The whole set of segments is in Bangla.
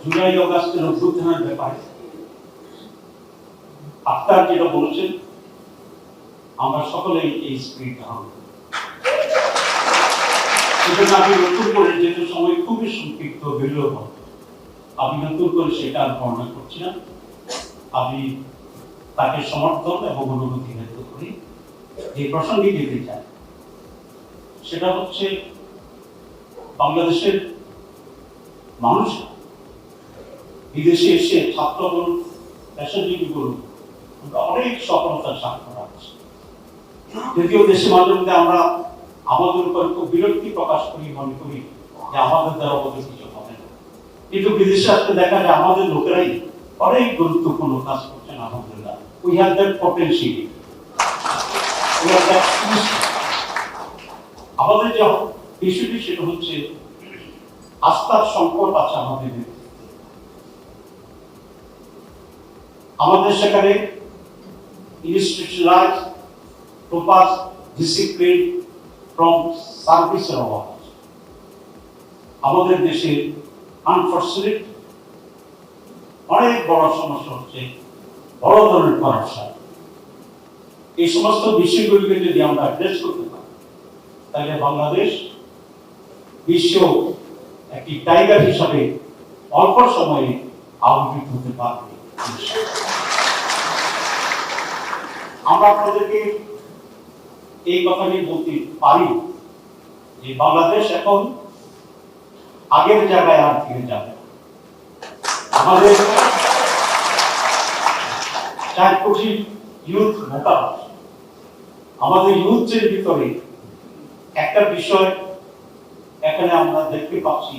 জুলাই অগাস্টের অভ্যুত্থানের ব্যাপারে আক্তার যেটা বলেছেন, আমরা সকলেই এই স্পিরিট ধারণ করি। সেজন্য আমি নতুন করে, যেহেতু সময় খুবই সংক্ষিপ্ত বিরল, আমি নতুন করে সেটা বর্ণনা করছি না। আমি তাকে সমর্থন এবং অনুভূতি ব্যক্ত করি। এই প্রসঙ্গে যেতে চাই সেটা হচ্ছে বাংলাদেশের মানুষ বিদেশে এসে ছাত্র বলুন, পেশাজীবী বলুন, আমরা অনেক সফলতার সাক্ষর রাখছি। যদিও দেশে মাঝে মধ্যে আমরা আমাদের উপর খুব বিরক্তি প্রকাশ করি, মনে করি যে আমাদের দ্বারা অত কিছু হবে না, কিন্তু বিদেশে আসতে দেখা যায় আমাদের লোকেরাই অনেক গুরুত্বপূর্ণ কাজ করছেন। আলহামদুলিল্লাহ, we have that potential, we have that. আমাদের যে বিষয়টি সেটা হচ্ছে আস্থার সংকট আছে আমাদের। আমাদের সেখানে ইনস্টিটিউশনালাইজ প্রপার ডিসিপ্লিন ফ্রম সার্ভিসের অভাব আছে আমাদের দেশে। আনফরচুনেট অনেক বড় সমস্যা হচ্ছে বড় ধরনের করাপশন। এই সমস্ত বিষয়গুলিকে যদি আমরা অ্যাড্রেস করতে পারি, তাহলে বাংলাদেশ বিশ্ব একটি টাইগার হিসাবে অল্প সময়ে আবির্ভূত হতে পারবে। আমরা আপনাদেরকে এই কথাটি বলতে পারি যে বাংলাদেশ এখন আগের জায়গায় আর ফিরে যাবে। আমাদের 4 কোটি ইউথ ভোটার, আমাদের ইউথের ভিতরে একটা বিষয় এখানে আমরা দেখতে পাচ্ছি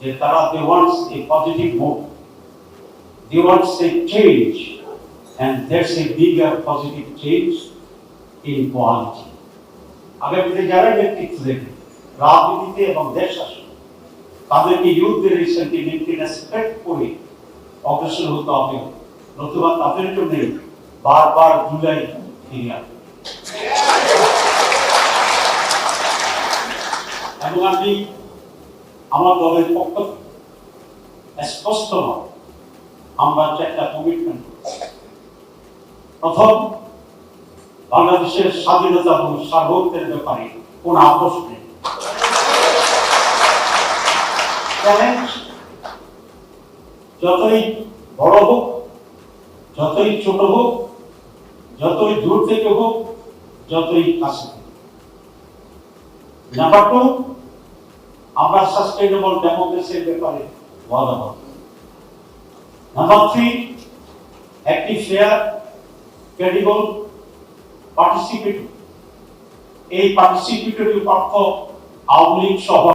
যে তারা they want a positive move, they want a change, and there's a bigger positive change in quality. আগামীতে যারা নেতৃত্ব দেবে রাজনীতিতে এবং দেশ শাসন, তাদেরকে ইউথদের এই সেন্টিমেন্টকে রেসপেক্ট করে অগ্রসর হতে হবে, নতুবা তাদের জন্য বারবার জুলাই ফিরে আসবে। এবং আমি আমার দলের পক্ষ স্পষ্ট নয়, আমরা একটা কমিটমেন্ট। প্রথম, বাংলাদেশের স্বাধীনতা এবং সার্বভৌমত্বের ব্যাপারে কোন আপোষ নেই। চ্যালেঞ্জ যতই বড় হোক, যতই ছোট হোক, যতই দূর থেকে হোক, যতই কাছে হোক। নাম্বার 2, আমরা সাস্টেইনেবল ডেমোক্রেসির ব্যাপারে ওয়াদাবদ্ধ। নাম্বার 3, একটি ফেয়ার, ক্রেডিবল, পার্টিসিপেটরি। এই পার্টিসিপেটরি অর্থ আওয়ামী লীগ সহ